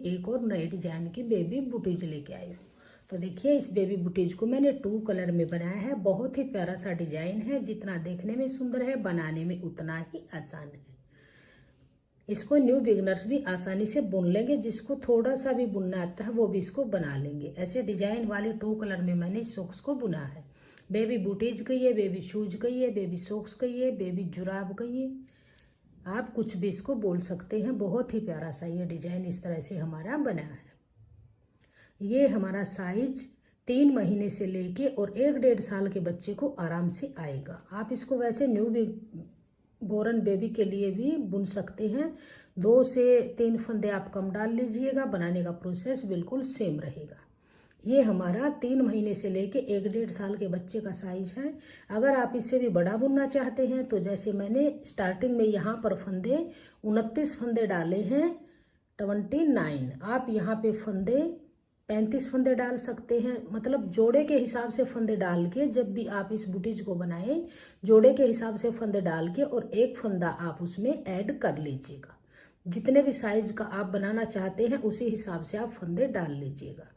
एक और नए डिजाइन की बेबी बूटीज लेके आई हूँ। तो देखिए इस बेबी बूटीज को मैंने 2 कलर में बनाया है। बहुत ही प्यारा सा डिजाइन है, जितना देखने में सुंदर है बनाने में उतना ही आसान है। इसको न्यू बिगनर्स भी आसानी से बुन लेंगे, जिसको थोड़ा सा भी बुनना आता है वो भी इसको बना लेंगे। ऐसे डिजाइन वाले 2 कलर में मैंने सॉक्स को बुना है। बेबी बूटीज कहिए, बेबी शूज कहिए, बेबी सॉक्स कहिए, बेबी जुराब कहिए, आप कुछ भी इसको बोल सकते हैं। बहुत ही प्यारा सा ये डिजाइन इस तरह से हमारा बना है। ये हमारा साइज 3 महीने से लेके और 1-1.5 साल के बच्चे को आराम से आएगा। आप इसको वैसे न्यू बोरन बेबी के लिए भी बुन सकते हैं। 2 से 3 फंदे आप कम डाल लीजिएगा, बनाने का प्रोसेस बिल्कुल सेम रहेगा। ये हमारा 3 महीने से लेके 1-1.5 साल के बच्चे का साइज है। अगर आप इससे भी बड़ा बुनना चाहते हैं तो जैसे मैंने स्टार्टिंग में यहाँ पर फंदे 29 फंदे डाले हैं, 29, आप यहाँ पे फंदे 35 फंदे डाल सकते हैं। मतलब जोड़े के हिसाब से फंदे डाल के, जब भी आप इस बूटीज को बनाएं जोड़े के हिसाब से फंदे डाल के और एक फंदा आप उसमें ऐड कर लीजिएगा। जितने भी साइज का आप बनाना चाहते हैं उसी हिसाब से आप फंदे डाल लीजिएगा।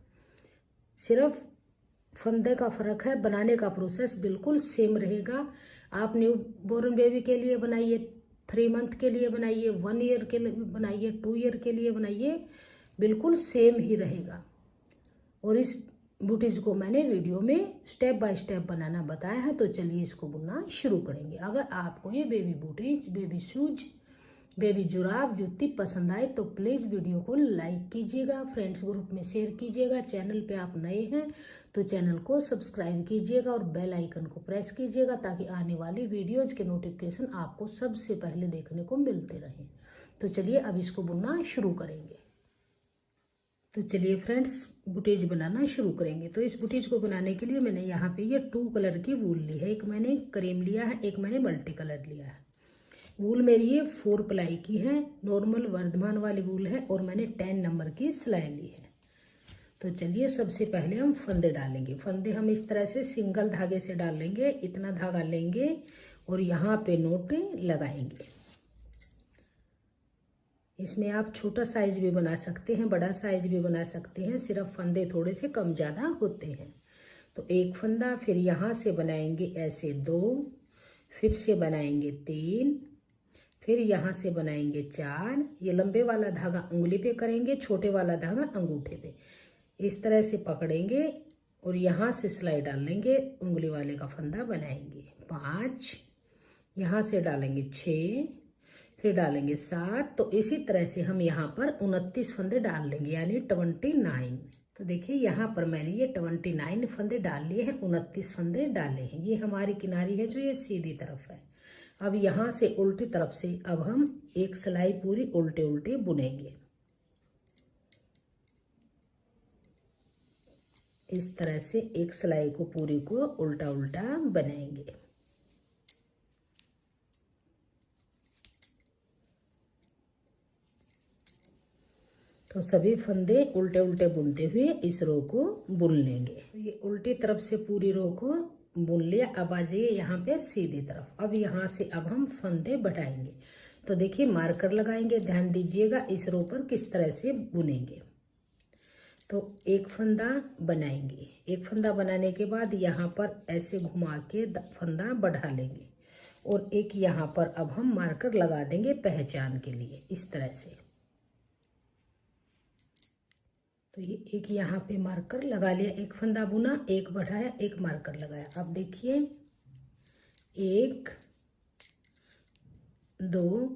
सिर्फ फंदे का फर्क है, बनाने का प्रोसेस बिल्कुल सेम रहेगा। आप न्यू बोर्न बेबी के लिए बनाइए, 3 मंथ के लिए बनाइए, 1 ईयर के लिए बनाइए, 2 ईयर के लिए बनाइए, बिल्कुल सेम ही रहेगा। और इस बूटीज को मैंने वीडियो में स्टेप बाय स्टेप बनाना बताया है। तो चलिए इसको बुनना शुरू करेंगे। अगर आपको ये baby booties, baby shoes, baby जुराब, जूती पसंद आए तो प्लीज़ वीडियो को लाइक कीजिएगा, फ्रेंड्स ग्रुप में शेयर कीजिएगा। चैनल पे आप नए हैं तो चैनल को सब्सक्राइब कीजिएगा और बेल आइकन को प्रेस कीजिएगा, ताकि आने वाली वीडियोज़ के नोटिफिकेशन आपको सबसे पहले देखने को मिलते रहें। तो चलिए अब इसको बुनना शुरू करेंगे। तो चलिए फ्रेंड्स बूटीज बनाना शुरू करेंगे। तो इस बूटीज को बनाने के लिए मैंने यहाँ पे ये 2 कलर की वूल ली है। एक मैंने क्रीम लिया है, एक मैंने मल्टी कलर लिया है। वूल मेरी ये 4 प्लाई की है, नॉर्मल वर्धमान वाली वूल है और मैंने 10 नंबर की सिलाई ली है। तो चलिए सबसे पहले हम फंदे डालेंगे। फंदे हम इस तरह से सिंगल धागे से डाल लेंगे। इतना धागा लेंगे और यहाँ पे नोट लगाएंगे। इसमें आप छोटा साइज भी बना सकते हैं, बड़ा साइज भी बना सकते हैं, सिर्फ फंदे थोड़े से कम ज़्यादा होते हैं। तो एक फंदा, फिर यहाँ से बनाएंगे ऐसे 2, फिर से बनाएंगे 3, फिर यहाँ से बनाएंगे 4। ये लंबे वाला धागा उंगली पे करेंगे, छोटे वाला धागा अंगूठे पे। इस तरह से पकड़ेंगे और यहाँ से सिलाई डाल लेंगे, उंगली वाले का फंदा बनाएंगे 5, यहाँ से डालेंगे 6, फिर डालेंगे 7। तो इसी तरह से हम यहाँ पर 29 फंदे डाल लेंगे, यानी 29। तो देखिए यहाँ पर मैंने ये 29 फंदे डाल लिए हैं, 29 फंदे डाले हैं। ये हमारी किनारी है जो ये सीधी तरफ है। अब यहाँ से उल्टी तरफ से अब हम एक सिलाई पूरी उल्टे उल्टे बुनेंगे। इस तरह से एक सिलाई को पूरी को उल्टा उल्टा बनाएंगे। तो सभी फंदे उल्टे उल्टे बुनते हुए इस रो को बुन लेंगे। ये उल्टी तरफ से पूरी रो को बुन लिया। अब आ जाइए यहाँ पे सीधी तरफ। अब यहाँ से अब हम फंदे बढ़ाएंगे। तो देखिए मार्कर लगाएंगे, ध्यान दीजिएगा इस रो पर किस तरह से बुनेंगे। तो एक फंदा बनाएंगे, एक फंदा बनाने के बाद यहाँ पर ऐसे घुमा के फंदा बढ़ा लेंगे और एक यहाँ पर अब हम मार्कर लगा देंगे पहचान के लिए, इस तरह से। तो ये एक यहाँ पे मार्कर लगा लिया, एक फंदा बुना, एक बढ़ाया, एक मार्कर लगाया। अब देखिए 1 2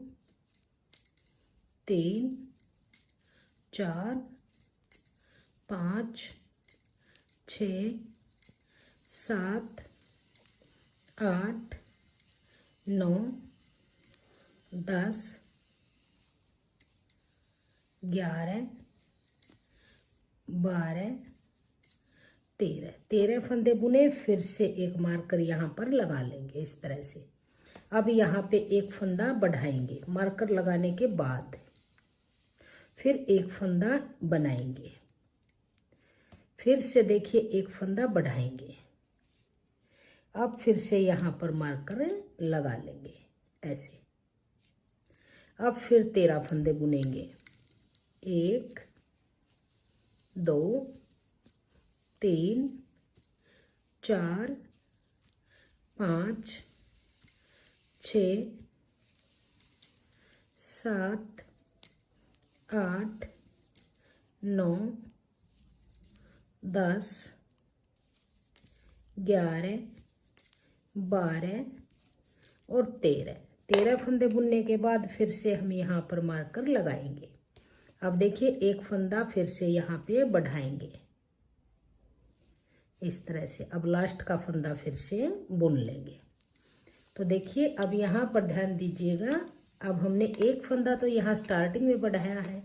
3 4 5 6 7 8 9 10 11 12 13 फंदे बुने। फिर से एक मार्कर यहाँ पर लगा लेंगे इस तरह से। अब यहाँ पे एक फंदा बढ़ाएंगे मार्कर लगाने के बाद, फिर एक फंदा बनाएंगे, फिर से देखिए एक फंदा बढ़ाएंगे। अब फिर से यहाँ पर मार्कर लगा लेंगे ऐसे। अब फिर 13 फंदे बुनेंगे, 1 2 3 4 5 6 7 8 9 10 11 12 और 13 फंदे बुनने के बाद फिर से हम यहाँ पर मार्कर लगाएंगे। अब देखिए एक फंदा फिर से यहाँ पे बढ़ाएंगे इस तरह से। अब लास्ट का फंदा फिर से बुन लेंगे। तो देखिए अब यहाँ पर ध्यान दीजिएगा, अब हमने एक फंदा तो यहाँ स्टार्टिंग में बढ़ाया है,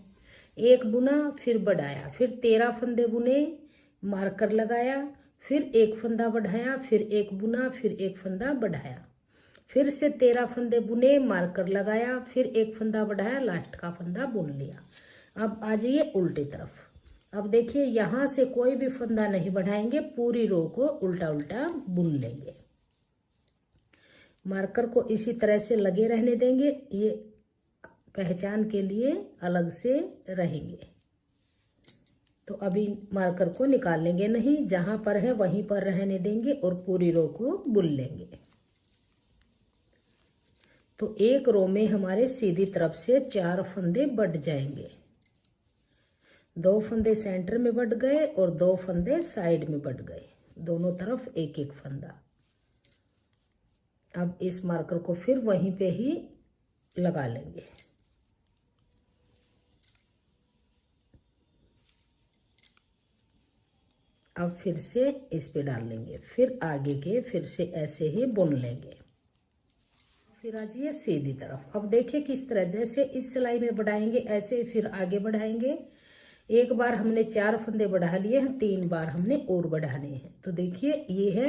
एक बुना फिर बढ़ाया, फिर 13 फंदे बुने, मार्कर लगाया, फिर एक फंदा बढ़ाया, फिर एक बुना, फिर एक फंदा बढ़ाया, फिर से 13 फंदे बुने, मार्कर लगाया, फिर एक फंदा बढ़ाया, लास्ट का फंदा बुन लिया। अब आ जाइए उल्टी तरफ। अब देखिए यहाँ से कोई भी फंदा नहीं बढ़ाएंगे, पूरी रो को उल्टा उल्टा बुन लेंगे। मार्कर को इसी तरह से लगे रहने देंगे, ये पहचान के लिए अलग से रहेंगे। तो अभी मार्कर को निकाल लेंगे नहीं, जहां पर है वहीं पर रहने देंगे और पूरी रो को बुन लेंगे। तो एक रो में हमारे सीधी तरफ से 4 फंदे बढ़ जाएंगे। 2 फंदे सेंटर में बढ़ गए और 2 फंदे साइड में बढ़ गए, दोनों तरफ एक एक फंदा। अब इस मार्कर को फिर वहीं पे ही लगा लेंगे। अब फिर से इस पे डाल लेंगे, फिर आगे के फिर से ऐसे ही बुन लेंगे। फिर आ जाइए सीधी तरफ। अब देखिए किस तरह, जैसे इस सिलाई में बढ़ाएंगे ऐसे फिर आगे बढ़ाएंगे। एक बार हमने 4 फंदे बढ़ा लिए हैं, 3 बार हमने और बढ़ाने हैं। तो देखिए ये है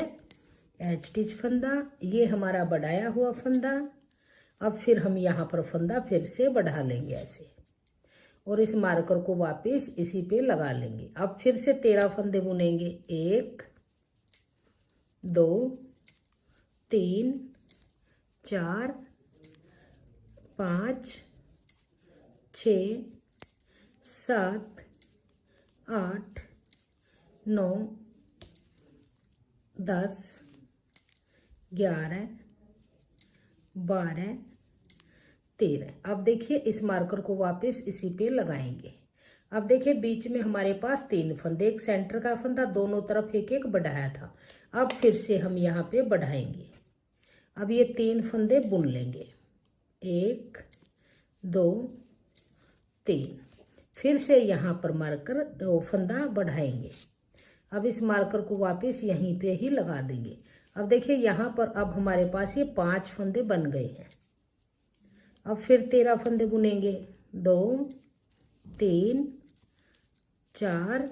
एच स्टिच फंदा, ये हमारा बढ़ाया हुआ फंदा। अब फिर हम यहाँ पर फंदा फिर से बढ़ा लेंगे ऐसे, और इस मार्कर को वापस इसी पे लगा लेंगे। अब फिर से 13 फंदे बुनेंगे, 1 2 3 4 5 6 7 8 9 10 11 12 13। अब देखिए इस मार्कर को वापस इसी पे लगाएंगे। अब देखिए बीच में हमारे पास 3 फंदे, एक सेंटर का फंदा, दोनों तरफ एक एक बढ़ाया था। अब फिर से हम यहाँ पे बढ़ाएंगे। अब ये 3 फंदे बुन लेंगे, 1 2 3। फिर से यहाँ पर मार्कर फंदा बढ़ाएंगे। अब इस मार्कर को वापस यहीं पे ही लगा देंगे। अब देखिए यहाँ पर अब हमारे पास ये 5 फंदे बन गए हैं। अब फिर 13 फंदे बुनेंगे, 2 3 4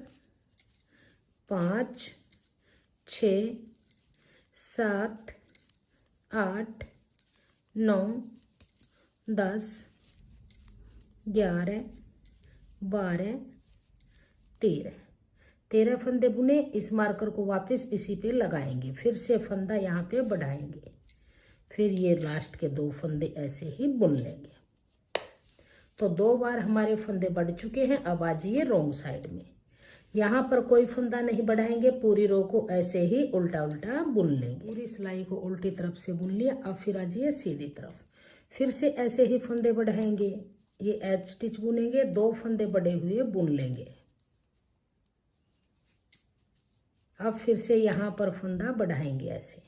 5 6 7 8 9 10 11 12 13 फंदे बुने। इस मार्कर को वापस इसी पे लगाएंगे, फिर से फंदा यहाँ पे बढ़ाएंगे, फिर ये लास्ट के 2 फंदे ऐसे ही बुन लेंगे। तो 2 बार हमारे फंदे बढ़ चुके हैं। अब आ जाइए रॉन्ग साइड में। यहाँ पर कोई फंदा नहीं बढ़ाएंगे, पूरी रो को ऐसे ही उल्टा उल्टा बुन लेंगे। पूरी सिलाई को उल्टी तरफ से बुन लिया। अब फिर आ जाइए सीधी तरफ, फिर से ऐसे ही फंदे बढ़ाएंगे, ये एच स्टिच बुनेंगे, 2 फंदे बढ़े हुए बुन लेंगे। अब फिर से यहाँ पर फंदा बढ़ाएंगे ऐसे,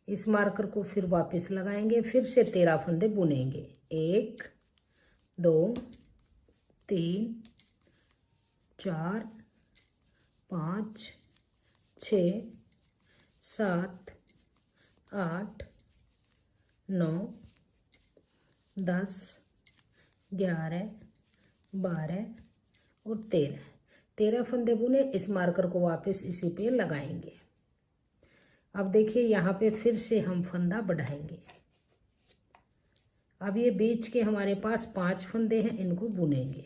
इस मार्कर को फिर वापस लगाएंगे, फिर से 13 फंदे बुनेंगे, 1 2 3 4 5 6 7 8 9 10 11 12 और 13 फंदे बुने। इस मार्कर को वापस इसी पे लगाएंगे। अब देखिए यहाँ पे फिर से हम फंदा बढ़ाएंगे। अब ये बीच के हमारे पास 5 फंदे हैं, इनको बुनेंगे।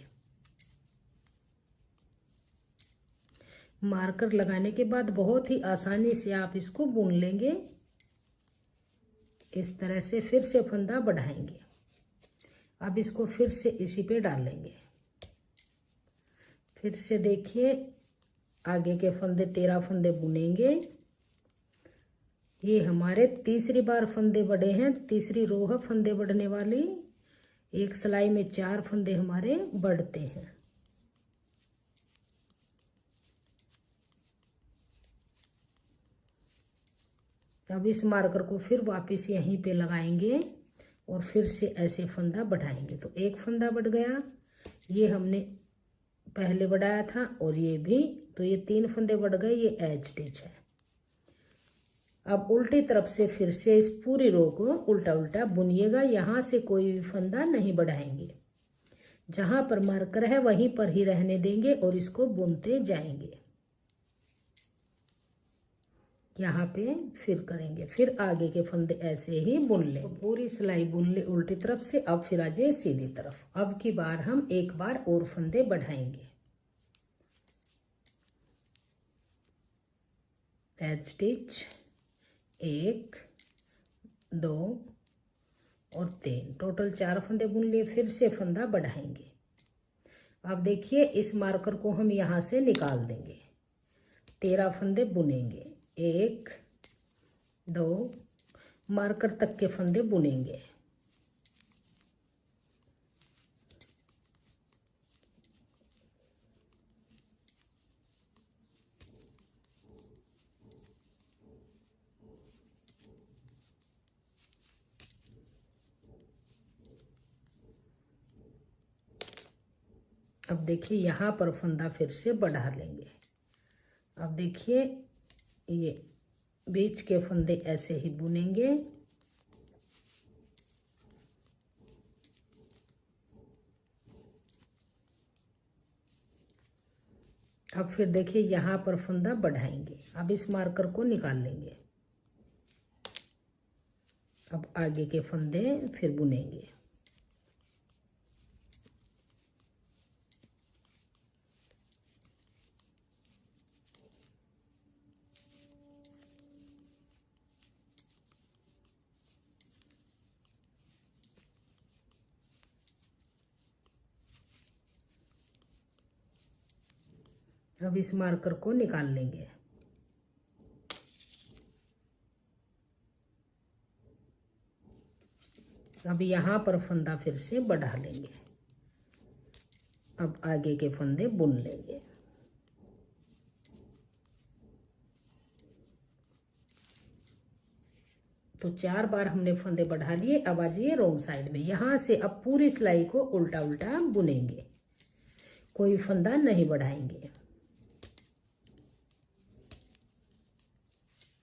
मार्कर लगाने के बाद बहुत ही आसानी से आप इसको बुन लेंगे। इस तरह से फिर से फंदा बढ़ाएंगे। अब इसको फिर से इसी पे डालेंगे, फिर से देखिए आगे के फंदे 13 फंदे बुनेंगे। ये हमारे तीसरी बार फंदे बढ़े हैं, तीसरी रो है फंदे बढ़ने वाली। एक सिलाई में 4 फंदे हमारे बढ़ते हैं। अब इस मार्कर को फिर वापस यहीं पे लगाएंगे और फिर से ऐसे फंदा बढ़ाएंगे। तो एक फंदा बढ़ गया, ये हमने पहले बढ़ाया था, और ये भी, तो ये 3 फंदे बढ़ गए। ये एज स्टिच है। अब उल्टी तरफ से फिर से इस पूरी रो को उल्टा उल्टा बुनिएगा। यहाँ से कोई भी फंदा नहीं बढ़ाएंगे, जहाँ पर मार्कर है वहीं पर ही रहने देंगे और इसको बुनते जाएंगे। यहाँ पे फिर करेंगे, फिर आगे के फंदे ऐसे ही बुन ले। तो पूरी सिलाई बुन ले उल्टी तरफ से। अब फिर आ जाए सीधी तरफ। अब की बार हम एक बार और फंदे बढ़ाएंगे। एज स्टिच 1 2 और 3, टोटल 4 फंदे बुन लिए। फिर से फंदा बढ़ाएंगे। अब देखिए इस मार्कर को हम यहाँ से निकाल देंगे। 13 फंदे बुनेंगे। 1 2 मार्कर तक के फंदे बुनेंगे। अब देखिए यहाँ पर फंदा फिर से बढ़ा लेंगे। अब देखिए ये बीच के फंदे ऐसे ही बुनेंगे। अब फिर देखिए यहाँ पर फंदा बढ़ाएंगे। अब इस मार्कर को निकाल लेंगे। अब आगे के फंदे फिर बुनेंगे। अब इस मार्कर को निकाल लेंगे। अब यहाँ पर फंदा फिर से बढ़ा लेंगे। अब आगे के फंदे बुन लेंगे। तो 4 बार हमने फंदे बढ़ा लिए। अब आ जाइए रोंग साइड में। यहाँ से अब पूरी सिलाई को उल्टा उल्टा बुनेंगे, कोई फंदा नहीं बढ़ाएंगे।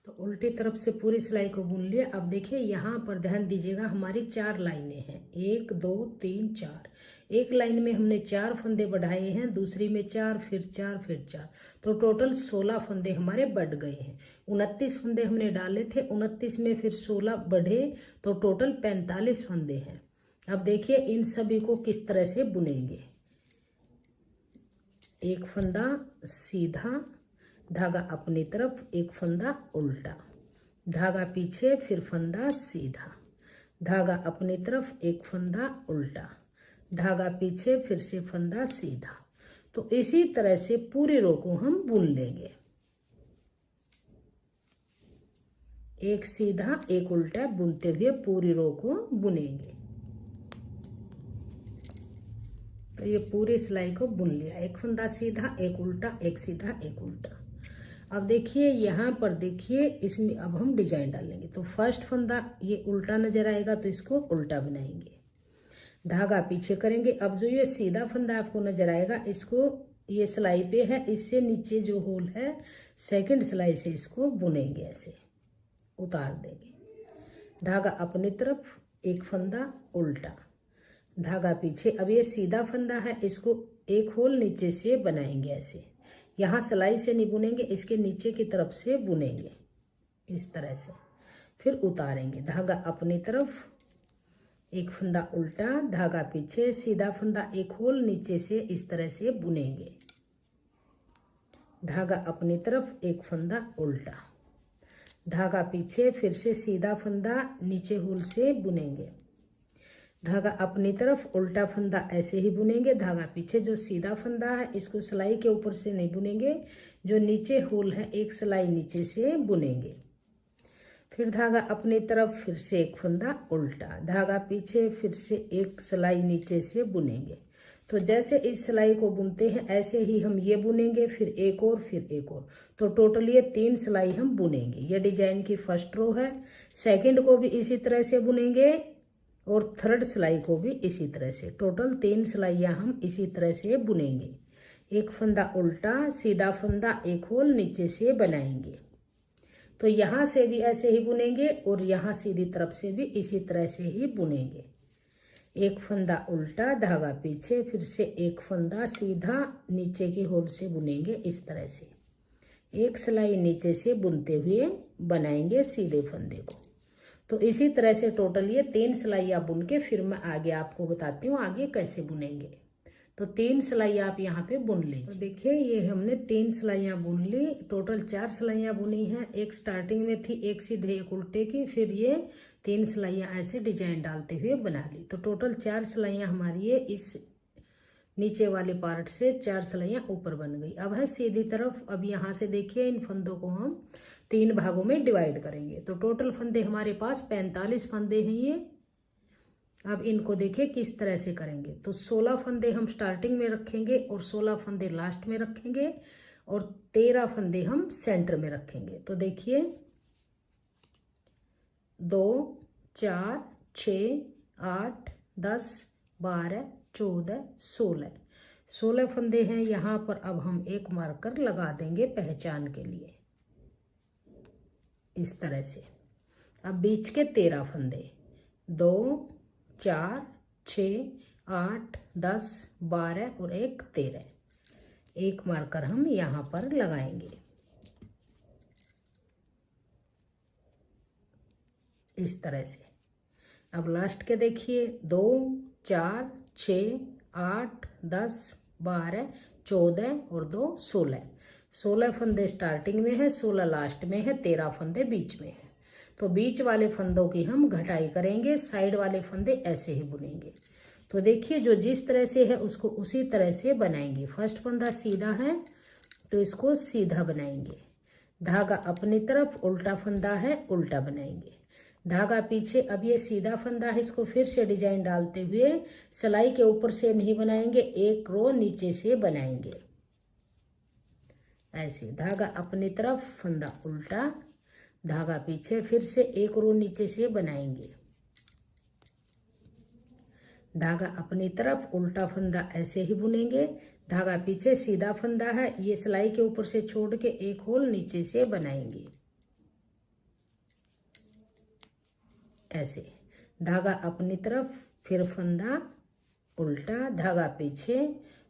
तो उल्टी तरफ से पूरी सिलाई को बुन लिए। अब देखिए यहाँ पर ध्यान दीजिएगा, हमारी 4 लाइनें हैं। 1 2 3 4। एक लाइन में हमने 4 फंदे बढ़ाए हैं, दूसरी में 4, फिर 4, फिर 4। तो टोटल 16 फंदे हमारे बढ़ गए हैं। 29 फंदे हमने डाले थे, 29 में फिर 16 बढ़े, तो टोटल 45 फंदे हैं। अब देखिए इन सभी को किस तरह से बुनेंगे। एक फंदा सीधा, धागा अपनी तरफ, एक फंदा उल्टा, धागा पीछे, फिर फंदा सीधा, धागा अपनी तरफ, एक फंदा उल्टा, धागा पीछे, फिर से फंदा सीधा। तो इसी तरह से पूरी रो को हम बुन लेंगे। एक सीधा एक उल्टा बुनते हुए पूरी रो को बुनेंगे। तो ये पूरी सिलाई को बुन लिया। एक फंदा सीधा, एक उल्टा, एक सीधा, एक उल्टा। अब देखिए यहाँ पर देखिए, इसमें अब हम डिजाइन डालेंगे। तो फर्स्ट फंदा ये उल्टा नजर आएगा, तो इसको उल्टा बनाएंगे, धागा पीछे करेंगे। अब जो ये सीधा फंदा आपको नजर आएगा, इसको ये सिलाई पे है, इससे नीचे जो होल है सेकंड सिलाई से इसको बुनेंगे, ऐसे उतार देंगे। धागा अपनी तरफ, एक फंदा उल्टा, धागा पीछे। अब ये सीधा फंदा है, इसको एक होल नीचे से बनाएंगे ऐसे। यहाँ सिलाई से नहीं बुनेंगे, इसके नीचे की तरफ से बुनेंगे इस तरह से, फिर उतारेंगे। धागा अपनी तरफ, एक फंदा उल्टा, धागा पीछे, सीधा फंदा एक होल नीचे से इस तरह से बुनेंगे। धागा अपनी तरफ, एक फंदा उल्टा, धागा पीछे, फिर से सीधा फंदा नीचे होल से बुनेंगे। धागा अपनी तरफ, उल्टा फंदा ऐसे ही बुनेंगे। धागा पीछे, जो सीधा फंदा है इसको सिलाई के ऊपर से नहीं बुनेंगे, जो नीचे होल है एक सिलाई नीचे से बुनेंगे। फिर धागा अपनी तरफ, फिर से एक फंदा उल्टा, धागा पीछे, फिर से एक सिलाई नीचे से बुनेंगे। तो जैसे इस सिलाई को बुनते हैं ऐसे ही हम ये बुनेंगे, फिर एक और, फिर एक और। तो टोटल ये 3 सिलाई हम बुनेंगे। ये डिजाइन की फर्स्ट रो है। सेकंड को भी इसी तरह से बुनेंगे और थर्ड सिलाई को भी इसी तरह से। टोटल 3 सिलाइयाँ हम इसी तरह से बुनेंगे। एक फंदा उल्टा, सीधा फंदा, एक होल नीचे से बनाएंगे। तो यहाँ से भी ऐसे ही बुनेंगे और यहाँ सीधी तरफ से भी इसी तरह से ही बुनेंगे। एक फंदा उल्टा, धागा पीछे, फिर से एक फंदा सीधा नीचे के होल से बुनेंगे। इस तरह से एक सिलाई नीचे से बुनते हुए बनाएंगे सीधे फंदे को। तो इसी तरह से टोटल ये 3 सिलाइयाँ बुन के फिर मैं आगे आपको बताती हूँ आगे कैसे बुनेंगे। तो 3 सिलाई आप यहाँ पे बुन लीजिए। तो देखिए ये हमने 3 सिलाइयाँ बुन ली। टोटल 4 सिलाइयाँ बुनी हैं। एक स्टार्टिंग में थी, एक सीधे एक उल्टे की, फिर ये 3 सिलाइयाँ ऐसे डिजाइन डालते हुए बना ली। तो टोटल 4 सिलाइयाँ हमारी ये इस नीचे वाले पार्ट से 4 सिलाइयाँ ऊपर बन गई। अब है सीधी तरफ। अब यहाँ से देखिए इन फंदों को हम 3 भागों में डिवाइड करेंगे। तो टोटल फंदे हमारे पास 45 फंदे हैं ये। अब इनको देखिए किस तरह से करेंगे। तो 16 फंदे हम स्टार्टिंग में रखेंगे और 16 फंदे लास्ट में रखेंगे और 13 फंदे हम सेंटर में रखेंगे। तो देखिए 2 4 6 8 10 12 14 16 फंदे हैं यहाँ पर। अब हम एक मार्कर लगा देंगे पहचान के लिए इस तरह से। अब बीच के 13 फंदे, 2 4 6 8 10 12 और एक 13, एक मार्कर हम यहाँ पर लगाएंगे इस तरह से। अब लास्ट के देखिए 2 4 6 8 10 12 14 और 2 16 फंदे स्टार्टिंग में है, 16 लास्ट में है, 13 फंदे बीच में है। तो बीच वाले फंदों की हम घटाई करेंगे, साइड वाले फंदे ऐसे ही बुनेंगे। तो देखिए जो जिस तरह से है उसको उसी तरह से बनाएंगे। फर्स्ट फंदा सीधा है तो इसको सीधा बनाएंगे। धागा अपनी तरफ, उल्टा फंदा है उल्टा बनाएंगे। धागा पीछे। अब ये सीधा फंदा है, इसको फिर से डिजाइन डालते हुए सिलाई के ऊपर से नहीं बनाएंगे, एक रो नीचे से बनाएंगे ऐसे। धागा अपनी तरफ, फंदा उल्टा, धागा पीछे, फिर से एक रो नीचे से बनाएंगे। धागा अपनी तरफ, उल्टा फंदा ऐसे ही बुनेंगे। धागा पीछे, सीधा फंदा है, ये सिलाई के ऊपर से छोड़ के एक होल नीचे से बनाएंगे ऐसे। धागा अपनी तरफ, फिर फंदा उल्टा, धागा पीछे,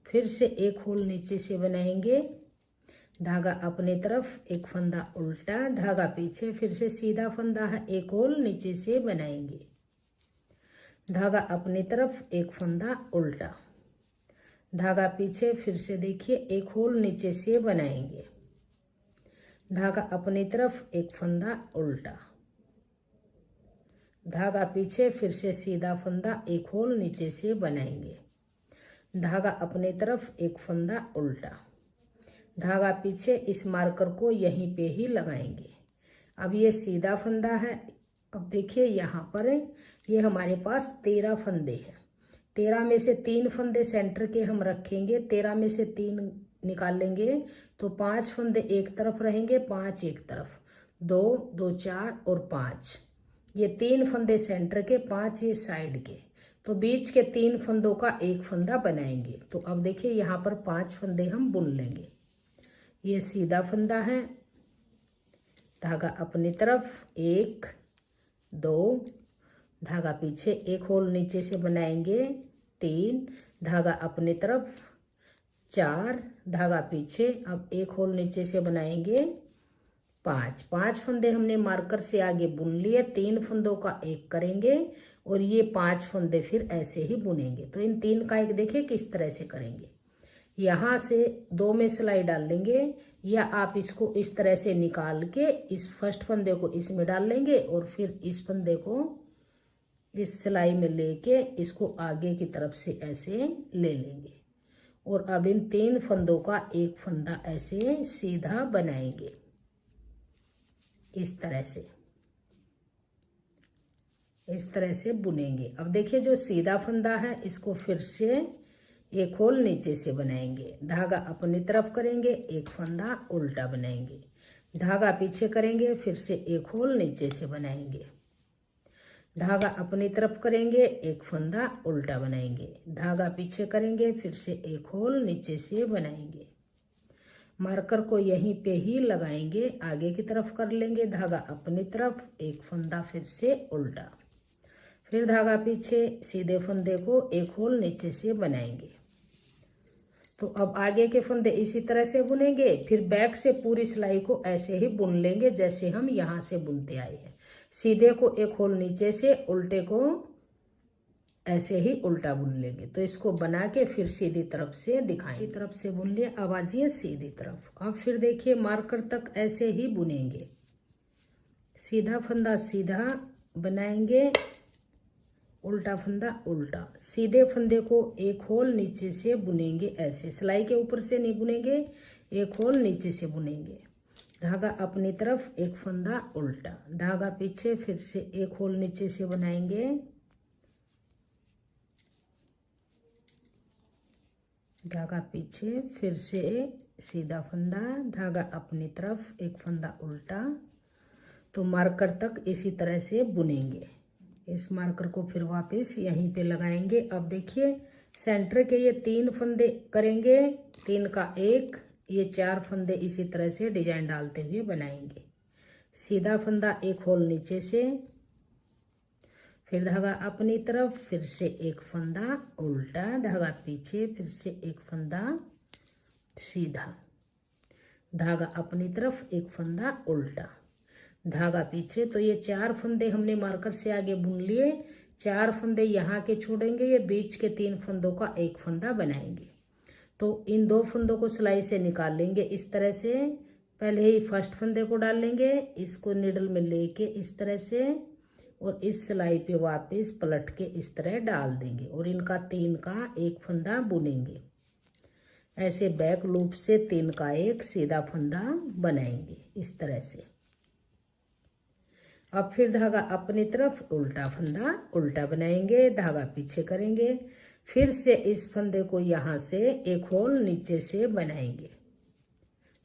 फिर से एक होल नीचे से बनाएंगे। धागा अपनी तरफ, एक फंदा उल्टा, धागा पीछे, फिर से सीधा फंदा है, एक होल नीचे से बनाएंगे। धागा अपनी तरफ, एक फंदा उल्टा, धागा पीछे, फिर से देखिए एक होल नीचे से बनाएंगे। धागा अपनी तरफ, एक फंदा उल्टा, धागा पीछे, फिर से सीधा फंदा, एक होल नीचे से बनाएंगे। धागा अपनी तरफ, एक फंदा उल्टा, धागा पीछे, इस मार्कर को यहीं पे ही लगाएंगे। अब ये सीधा फंदा है। अब देखिए यहाँ पर ये हमारे पास 13 फंदे हैं। 13 में से 3 फंदे सेंटर के हम रखेंगे, 13 में से 3 निकाल लेंगे तो 5 फंदे एक तरफ रहेंगे, 5 एक तरफ, 2 2 4 और 5। ये 3 फंदे सेंटर के, 5 ये साइड के। तो बीच के 3 फंदों का एक फंदा बनाएंगे। तो अब देखिए यहाँ पर 5 फंदे हम बुन लेंगे। ये सीधा फंदा है, धागा अपनी तरफ, 1 2, धागा पीछे, एक होल नीचे से बनाएंगे, 3, धागा अपनी तरफ, 4, धागा पीछे, अब एक होल नीचे से बनाएंगे, 5 फंदे हमने मार्कर से आगे बुन लिए। 3 फंदों का एक करेंगे और ये 5 फंदे फिर ऐसे ही बुनेंगे। तो इन 3 का एक देखिए किस तरह से करेंगे। यहाँ से 2 में सिलाई डाल लेंगे, या आप इसको इस तरह से निकाल के इस फर्स्ट फंदे को इसमें डाल लेंगे और फिर इस फंदे को इस सिलाई में लेके इसको आगे की तरफ से ऐसे ले लेंगे और अब इन 3 फंदों का एक फंदा ऐसे सीधा बनाएंगे इस तरह से बुनेंगे। अब देखिए जो सीधा फंदा है इसको फिर से एक होल नीचे से बनाएंगे, धागा अपनी तरफ करेंगे, एक फंदा उल्टा बनाएंगे, धागा पीछे करेंगे, फिर से एक होल नीचे से बनाएंगे, धागा अपनी तरफ करेंगे, एक फंदा उल्टा बनाएंगे, धागा पीछे करेंगे, फिर से एक होल नीचे से बनाएंगे। मार्कर को यहीं पे ही लगाएंगे, आगे की तरफ कर लेंगे, धागा अपनी तरफ, एक फंदा फिर से उल्टा, फिर धागा पीछे, सीधे फंदे को एक होल नीचे से बनाएंगे। तो अब आगे के फंदे इसी तरह से बुनेंगे, फिर बैक से पूरी सिलाई को ऐसे ही बुन लेंगे जैसे हम यहाँ से बुनते आए हैं। सीधे को एक होल नीचे से, उल्टे को ऐसे ही उल्टा बुन लेंगे। तो इसको बना के फिर सीधी तरफ से दिखाएं, तरफ से बुन लिया। अब आजिए सीधी तरफ। अब फिर देखिए मार्कर तक ऐसे ही बुनेंगे, सीधा फंदा सीधा बनाएंगे, उल्टा फंदा उल्टा, सीधे फंदे को एक होल नीचे से बुनेंगे ऐसे, सिलाई के ऊपर से नहीं बुनेंगे, एक होल नीचे से बुनेंगे, धागा अपनी तरफ, एक फंदा उल्टा, धागा पीछे, फिर से एक होल नीचे से बनाएंगे, धागा पीछे, फिर से सीधा फंदा, धागा अपनी तरफ, एक फंदा उल्टा। तो मार्कर तक इसी तरह से बुनेंगे। इस मार्कर को फिर वापस यहीं पे लगाएंगे। अब देखिए सेंटर के ये 3 फंदे करेंगे, 3 का 1, ये 4 फंदे इसी तरह से डिजाइन डालते हुए बनाएंगे। सीधा फंदा एक होल नीचे से, फिर धागा अपनी तरफ, फिर से एक फंदा उल्टा, धागा पीछे, फिर से एक फंदा सीधा, धागा अपनी तरफ, एक फंदा उल्टा, धागा पीछे। तो ये 4 फंदे हमने मार्कर से आगे बुन लिए, 4 फंदे यहाँ के छोड़ेंगे, ये बीच के 3 फंदों का एक फंदा बनाएंगे। तो इन 2 फंदों को सिलाई से निकाल लेंगे इस तरह से। पहले ही फर्स्ट फंदे को डाल लेंगे, इसको निडल में लेके इस तरह से, और इस सिलाई पे वापस पलट के इस तरह डाल देंगे और इनका 3 का एक फंदा बुनेंगे। ऐसे बैक लूप से 3 का एक सीधा फंदा बनाएंगे इस तरह से। अब फिर धागा अपनी तरफ, उल्टा फंदा उल्टा बनाएंगे, धागा पीछे करेंगे, फिर से इस फंदे को यहाँ से एक होल नीचे से बनाएंगे,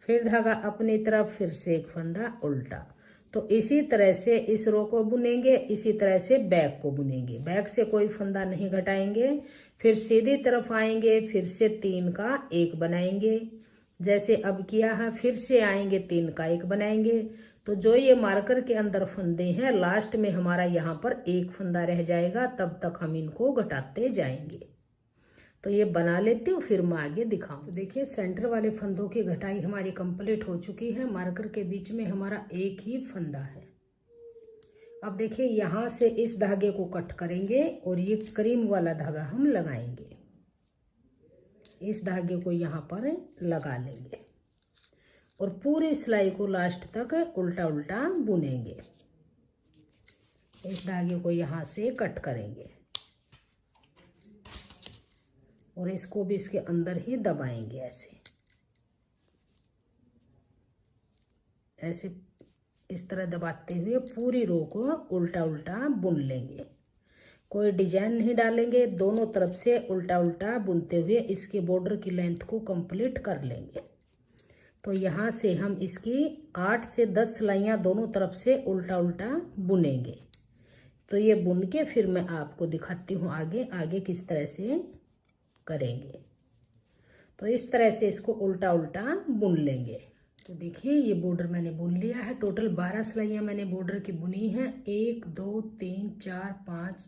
फिर धागा अपनी तरफ, फिर से एक फंदा उल्टा। तो इसी तरह से इस रो को बुनेंगे, इसी तरह से बैक को बुनेंगे, बैक से कोई फंदा नहीं घटाएंगे, फिर सीधी तरफ आएंगे, फिर से 3 का एक बनाएंगे जैसे अब किया है, फिर से आएंगे 3 का एक बनाएंगे। तो जो ये मार्कर के अंदर फंदे हैं, लास्ट में हमारा यहाँ पर एक फंदा रह जाएगा, तब तक हम इनको घटाते जाएंगे। तो ये बना लेती हूँ, फिर मैं आगे दिखाऊँ। तो देखिए सेंटर वाले फंदों की घटाई हमारी कंप्लीट हो चुकी है। मार्कर के बीच में हमारा एक ही फंदा है। अब देखिए यहाँ से इस धागे को कट करेंगे और ये क्रीम वाला धागा हम लगाएंगे, इस धागे को यहाँ पर लगा लेंगे और पूरी सिलाई को लास्ट तक उल्टा उल्टा बुनेंगे। इस धागे को यहाँ से कट करेंगे और इसको भी इसके अंदर ही दबाएंगे, ऐसे इस तरह दबाते हुए पूरी रो को उल्टा उल्टा बुन लेंगे। कोई डिजाइन नहीं डालेंगे, दोनों तरफ से उल्टा उल्टा बुनते हुए इसके बॉर्डर की लेंथ को कंप्लीट कर लेंगे। तो यहाँ से हम इसकी 8 से 10 सिलाइयाँ दोनों तरफ से उल्टा उल्टा बुनेंगे। तो ये बुन के फिर मैं आपको दिखाती हूँ आगे किस तरह से करेंगे। तो इस तरह से इसको उल्टा उल्टा बुन लेंगे। तो देखिए ये बॉर्डर मैंने बुन लिया है। टोटल 12 सिलाइयाँ मैंने बॉर्डर की बुनी हैं। 1 2 3 4 5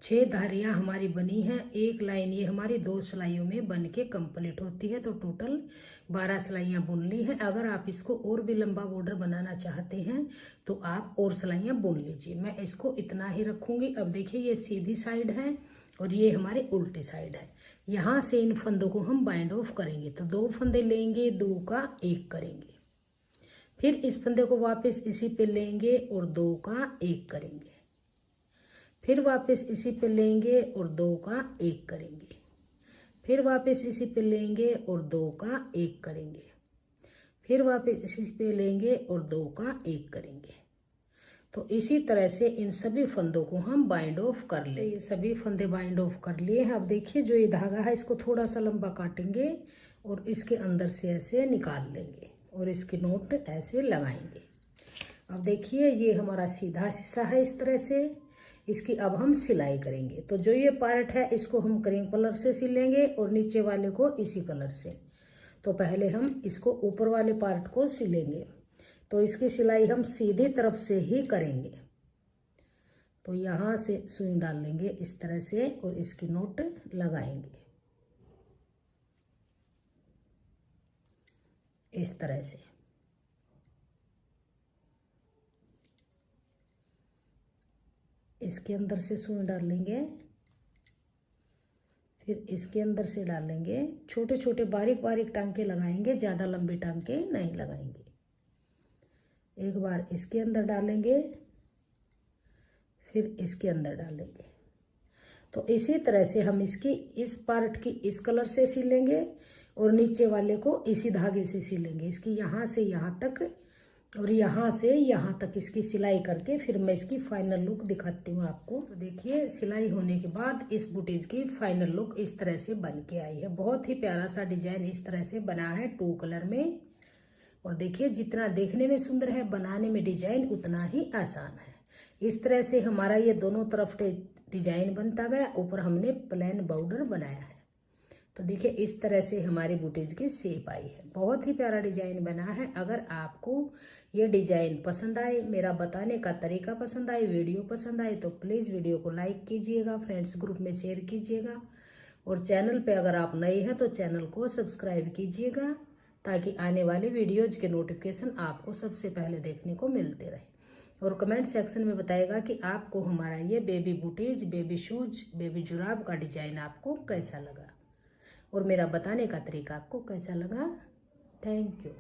6 धारियाँ हमारी बनी हैं। एक लाइन ये हमारी 2 सिलाइयों में बन के कंप्लीट होती है। तो टोटल 12 सिलाइयाँ बुन ली हैं। अगर आप इसको और भी लंबा बॉर्डर बनाना चाहते हैं तो आप और सिलाइयाँ बुन लीजिए। मैं इसको इतना ही रखूँगी। अब देखिए ये सीधी साइड है और ये हमारी उल्टी साइड है। यहाँ से इन फंदों को हम बाइंड ऑफ करेंगे। तो 2 फंदे लेंगे, 2 का 1 करेंगे, फिर इस फंदे को वापस इसी पे लेंगे और 2 का 1 करेंगे, फिर वापस इसी पे लेंगे और 2 का 1 करेंगे, फिर वापस इसी पे लेंगे और 2 का 1 करेंगे, फिर वापस इसी पे लेंगे और 2 का 1 करेंगे। तो इसी तरह से इन सभी फंदों को हम बाइंड ऑफ कर लें। ये सभी फंदे बाइंड ऑफ कर लिए हैं। अब देखिए जो ये धागा है इसको थोड़ा सा लंबा काटेंगे और इसके अंदर से ऐसे निकाल लेंगे और इसकी नोट ऐसे लगाएंगे। अब देखिए ये हमारा सीधा हिस्सा है इस तरह से। इसकी अब हम सिलाई करेंगे। तो जो ये पार्ट है इसको हम क्रीम कलर से सिलेंगे और नीचे वाले को इसी कलर से। तो पहले हम इसको ऊपर वाले पार्ट को सिलेंगे। तो इसकी सिलाई हम सीधी तरफ से ही करेंगे। तो यहाँ से सुई डाल लेंगे इस तरह से और इसकी नोट लगाएंगे इस तरह से। इसके अंदर से सुई डाल लेंगे, फिर इसके अंदर से डालेंगे। छोटे छोटे बारीक बारीक टांके लगाएंगे, ज़्यादा लंबे टांके नहीं लगाएंगे। एक बार इसके अंदर डालेंगे, फिर इसके अंदर डालेंगे। तो इसी तरह से हम इसकी इस पार्ट की इस कलर से सिलेंगे और नीचे वाले को इसी धागे से सिलेंगे। इसकी यहाँ से यहाँ तक और यहाँ से यहाँ तक इसकी सिलाई करके फिर मैं इसकी फाइनल लुक दिखाती हूँ आपको। तो देखिए सिलाई होने के बाद इस बुटीज की फाइनल लुक इस तरह से बन के आई है। बहुत ही प्यारा सा डिजाइन इस तरह से बना है 2 कलर में। और देखिए जितना देखने में सुंदर है बनाने में डिजाइन उतना ही आसान है। इस तरह से हमारा ये दोनों तरफ डिजाइन बनता गया। ऊपर हमने प्लेन बॉर्डर बनाया है। तो देखिए इस तरह से हमारी बुटीज की शेप आई है। बहुत ही प्यारा डिजाइन बना है। अगर आपको ये डिजाइन पसंद आए, मेरा बताने का तरीका पसंद आए, वीडियो पसंद आए तो प्लीज़ वीडियो को लाइक कीजिएगा, फ्रेंड्स ग्रुप में शेयर कीजिएगा और चैनल पे अगर आप नए हैं तो चैनल को सब्सक्राइब कीजिएगा ताकि आने वाले वीडियोज के नोटिफिकेशन आपको सबसे पहले देखने को मिलते रहे। और कमेंट सेक्शन में बताइएगा कि आपको हमारा ये बेबी बुटीज, बेबी शूज, बेबी जुराब का डिजाइन आपको कैसा लगा और मेरा बताने का तरीका आपको कैसा लगा। Thank you.